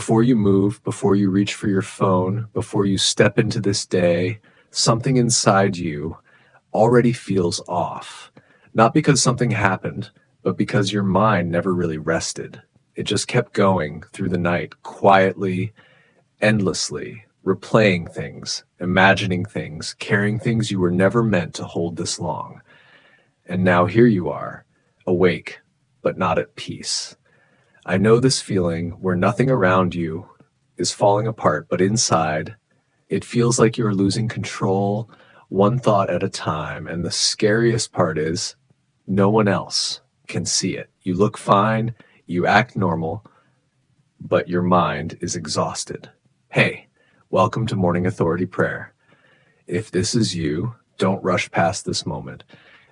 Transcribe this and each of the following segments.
Before you move, before you reach for your phone, before you step into this day, something inside you already feels off. Not because something happened, but because your mind never really rested. It just kept going through the night, quietly, endlessly, replaying things, imagining things, carrying things you were never meant to hold this long. And now here you are, awake, but not at peace. I know this feeling where nothing around you is falling apart, but inside, it feels like you're losing control, one thought at a time. And the scariest part is, no one else can see it. You look fine, you act normal, but your mind is exhausted. Hey, welcome to Morning Authority Prayer. If this is you, don't rush past this moment,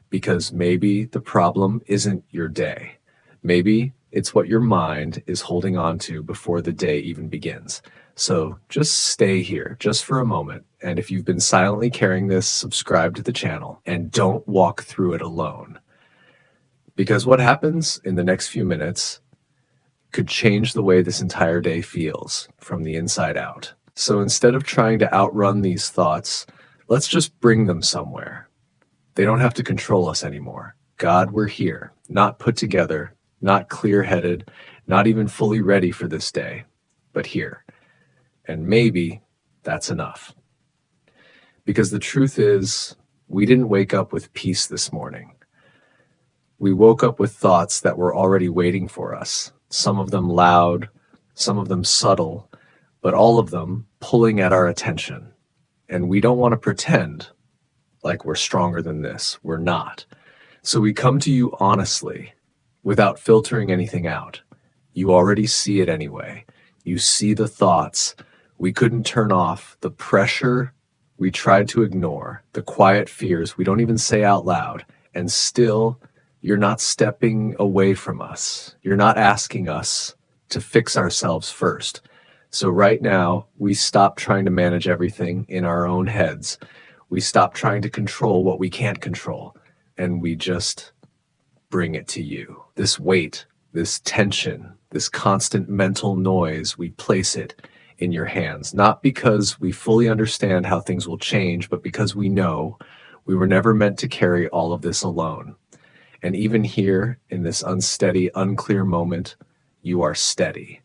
because maybe the problem isn't your day. Maybe it's what your mind is holding on to before the day even begins. So just stay here just for a moment. And if you've been silently carrying this, subscribe to the channel and don't walk through it alone. Because what happens in the next few minutes could change the way this entire day feels from the inside out. So instead of trying to outrun these thoughts, let's just bring them somewhere. They don't have to control us anymore. God, we're here, not put together, not clear-headed, not even fully ready for this day, but here. And maybe that's enough. Because the truth is, we didn't wake up with peace this morning. We woke up with thoughts that were already waiting for us, some of them loud, some of them subtle, but all of them pulling at our attention. And we don't want to pretend like we're stronger than this. We're not. So we come to you honestly, without filtering anything out. You already see it anyway. You see the thoughts we couldn't turn off, the pressure we tried to ignore, the quiet fears we don't even say out loud, and still you're not stepping away from us. You're not asking us to fix ourselves first. So right now, we stop trying to manage everything in our own heads. We stop trying to control what we can't control, and we just bring it to you. This weight, this tension, this constant mental noise, we place it in your hands, not because we fully understand how things will change, but because we know we were never meant to carry all of this alone. And even here, in this unsteady, unclear moment, you are steady.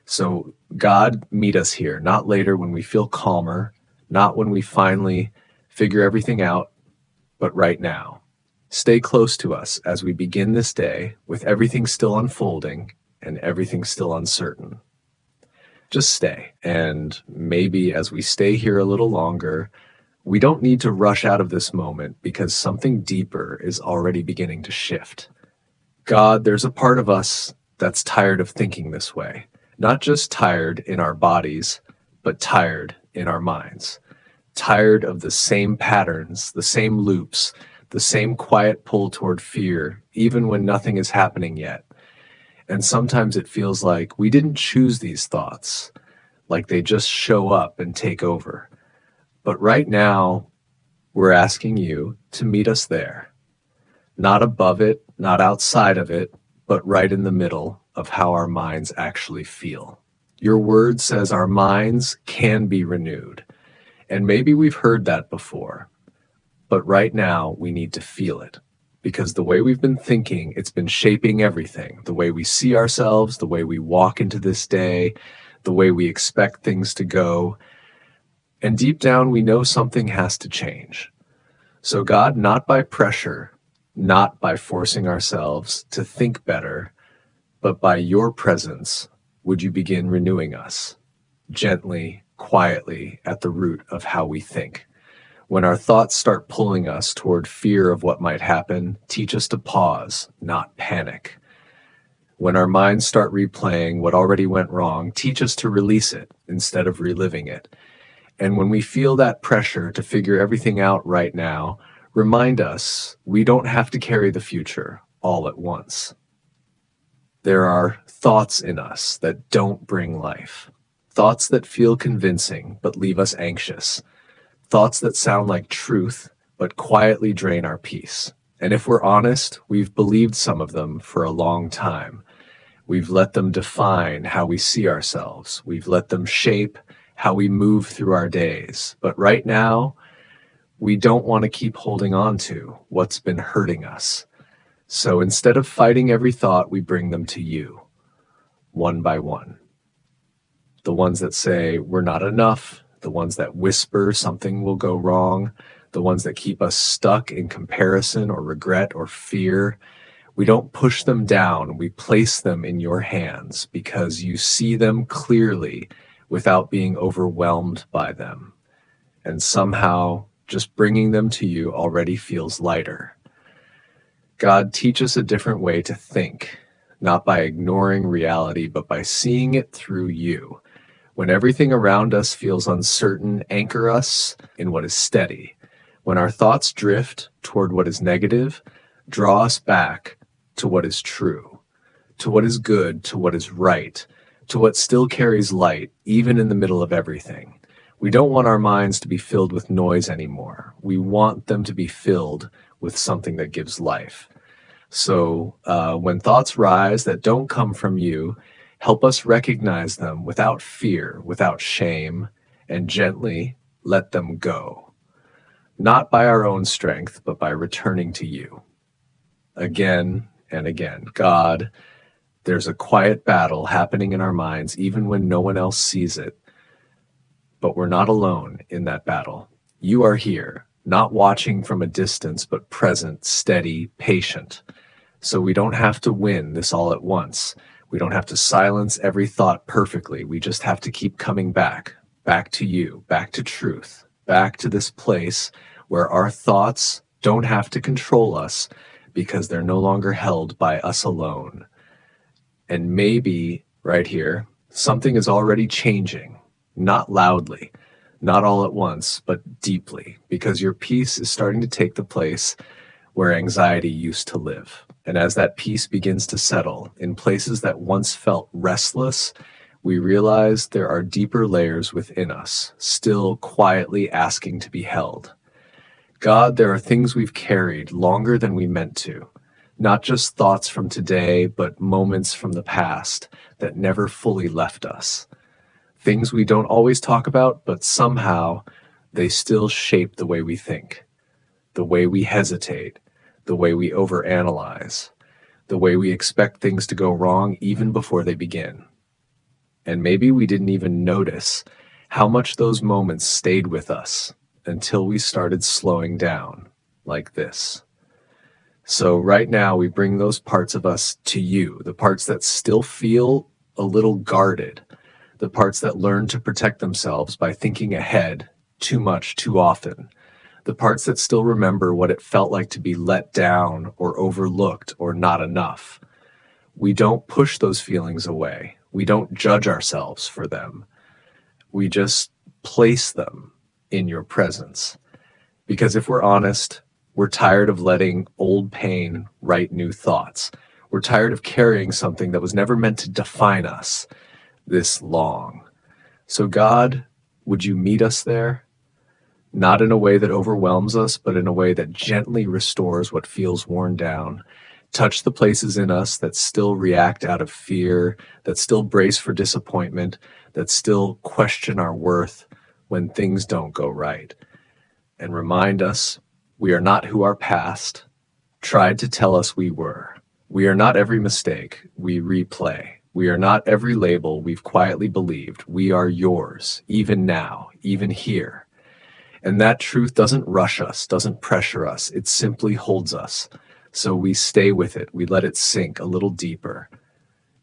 So God, meet us here, not later when we feel calmer, not when we finally figure everything out, but right now. Stay close to us as we begin this day with everything still unfolding and everything still uncertain. Just stay. And maybe as we stay here a little longer, we don't need to rush out of this moment because something deeper is already beginning to shift. God, there's a part of us that's tired of thinking this way. Not just tired in our bodies, but tired in our minds. Tired of the same patterns, the same loops, the same quiet pull toward fear, even when nothing is happening yet. And sometimes it feels like we didn't choose these thoughts, like they just show up and take over. But right now, we're asking you to meet us there. Not above it, not outside of it, but right in the middle of how our minds actually feel. Your word says our minds can be renewed. And maybe we've heard that before. But right now, we need to feel it. Because the way we've been thinking, it's been shaping everything. The way we see ourselves, the way we walk into this day, the way we expect things to go. And deep down, we know something has to change. So God, not by pressure, not by forcing ourselves to think better, but by your presence, would you begin renewing us gently, quietly at the root of how we think. When our thoughts start pulling us toward fear of what might happen, teach us to pause, not panic. When our minds start replaying what already went wrong, teach us to release it instead of reliving it. And when we feel that pressure to figure everything out right now, remind us we don't have to carry the future all at once. There are thoughts in us that don't bring life. Thoughts that feel convincing but leave us anxious. Thoughts that sound like truth but quietly drain our peace. And if we're honest, we've believed some of them for a long time. We've let them define how we see ourselves. We've let them shape how we move through our days. But right now, we don't want to keep holding on to what's been hurting us. So instead of fighting every thought, we bring them to you, one by one. The ones that say we're not enough, the ones that whisper something will go wrong, the ones that keep us stuck in comparison or regret or fear. We don't push them down. We place them in your hands because you see them clearly without being overwhelmed by them. And somehow just bringing them to you already feels lighter. God, teach us a different way to think, not by ignoring reality, but by seeing it through you. When everything around us feels uncertain, anchor us in what is steady. When our thoughts drift toward what is negative, draw us back to what is true, to what is good, to what is right, to what still carries light, even in the middle of everything. We don't want our minds to be filled with noise anymore. We want them to be filled with something that gives life. So when thoughts rise that don't come from you, help us recognize them without fear, without shame, and gently let them go. Not by our own strength, but by returning to you. Again and again, God, there's a quiet battle happening in our minds, even when no one else sees it. But we're not alone in that battle. You are here, not watching from a distance, but present, steady, patient. So we don't have to win this all at once. We don't have to silence every thought perfectly. We just have to keep coming back to you, back to truth, back to this place where our thoughts don't have to control us because they're no longer held by us alone. And maybe right here, something is already changing, not loudly, not all at once, but deeply, because your peace is starting to take the place where anxiety used to live. And as that peace begins to settle in places that once felt restless, we realize there are deeper layers within us, still quietly asking to be held. God, there are things we've carried longer than we meant to, not just thoughts from today, but moments from the past that never fully left us. Things we don't always talk about, but somehow they still shape the way we think, the way we hesitate, the way we overanalyze, the way we expect things to go wrong even before they begin. And maybe we didn't even notice how much those moments stayed with us until we started slowing down like this. So right now we bring those parts of us to you, the parts that still feel a little guarded, the parts that learn to protect themselves by thinking ahead too much, too often, the parts that still remember what it felt like to be let down or overlooked or not enough. We don't push those feelings away. We don't judge ourselves for them. We just place them in your presence. Because if we're honest, we're tired of letting old pain write new thoughts. We're tired of carrying something that was never meant to define us this long. So God, would you meet us there? Not in a way that overwhelms us, but in a way that gently restores what feels worn down. Touch the places in us that still react out of fear, that still brace for disappointment, that still question our worth when things don't go right. And remind us we are not who our past tried to tell us we were. We are not every mistake we replay. We are not every label we've quietly believed. We are yours, even now, even here. And that truth doesn't rush us, doesn't pressure us. It simply holds us. So we stay with it. We let it sink a little deeper.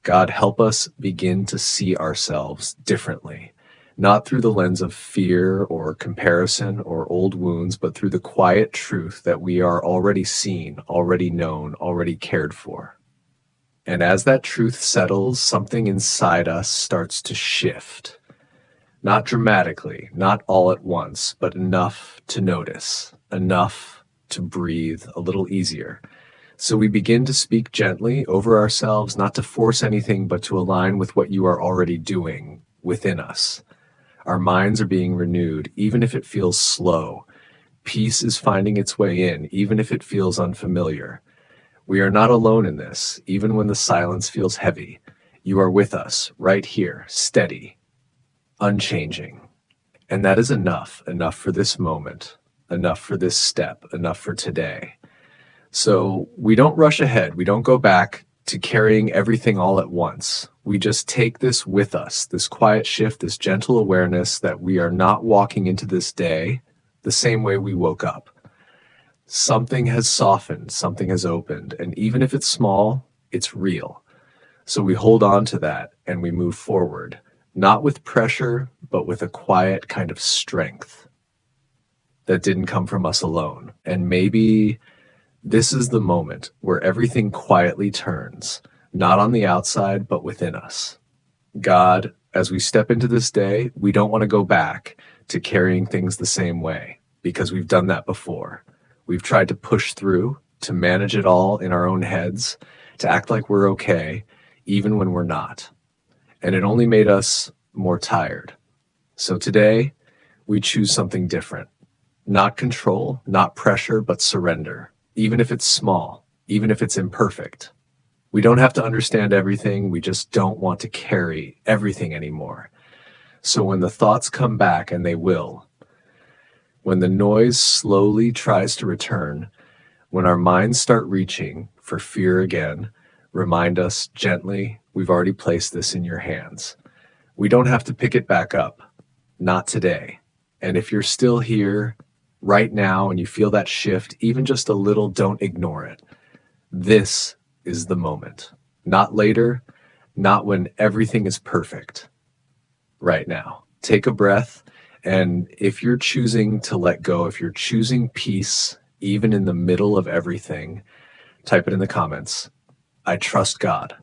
God, help us begin to see ourselves differently, not through the lens of fear or comparison or old wounds, but through the quiet truth that we are already seen, already known, already cared for. And as that truth settles, something inside us starts to shift. Not dramatically, not all at once, but enough to notice, enough to breathe a little easier. So we begin to speak gently over ourselves, not to force anything, but to align with what you are already doing within us. Our minds are being renewed, even if it feels slow. Peace is finding its way in, even if it feels unfamiliar. We are not alone in this, even when the silence feels heavy. You are with us right here, steady, unchanging. And that is enough for this moment, enough for this step, enough for today. So we don't rush ahead. We don't go back to carrying everything all at once. We just take this with us, this quiet shift, this gentle awareness that we are not walking into this day the same way we woke up. Something has softened, something has opened, and even if it's small, it's real. So we hold on to that and we move forward, not with pressure, but with a quiet kind of strength that didn't come from us alone. And maybe this is the moment where everything quietly turns, not on the outside, but within us. God, as we step into this day, we don't want to go back to carrying things the same way because we've done that before. We've tried to push through, to manage it all in our own heads, to act like we're okay, even when we're not. And it only made us more tired. So today, we choose something different. Not control, not pressure, but surrender. Even if it's small, even if it's imperfect. We don't have to understand everything. We just don't want to carry everything anymore. So when the thoughts come back, and they will, when the noise slowly tries to return, when our minds start reaching for fear again, remind us gently, we've already placed this in your hands. We don't have to pick it back up. Not today. And if you're still here right now and you feel that shift, even just a little, don't ignore it. This is the moment. Not later, not when everything is perfect. Right now. Take a breath, and if you're choosing to let go, if you're choosing peace, even in the middle of everything, type it in the comments. I trust God.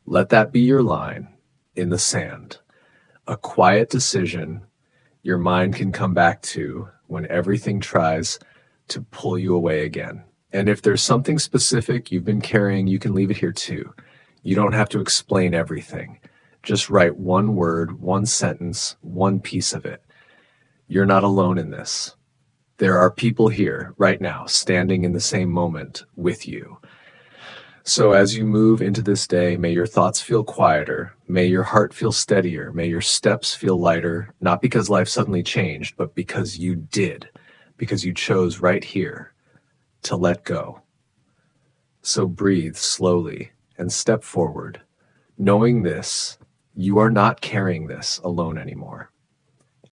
Let that be your line in the sand. A quiet decision your mind can come back to when everything tries to pull you away again. And if there's something specific you've been carrying, you can leave it here too. You don't have to explain everything. Just write one word, one sentence, one piece of it. You're not alone in this. There are people here right now standing in the same moment with you. So as you move into this day, may your thoughts feel quieter, may your heart feel steadier, may your steps feel lighter, not because life suddenly changed, but because you did, because you chose right here to let go. So breathe slowly and step forward, knowing this, you are not carrying this alone anymore.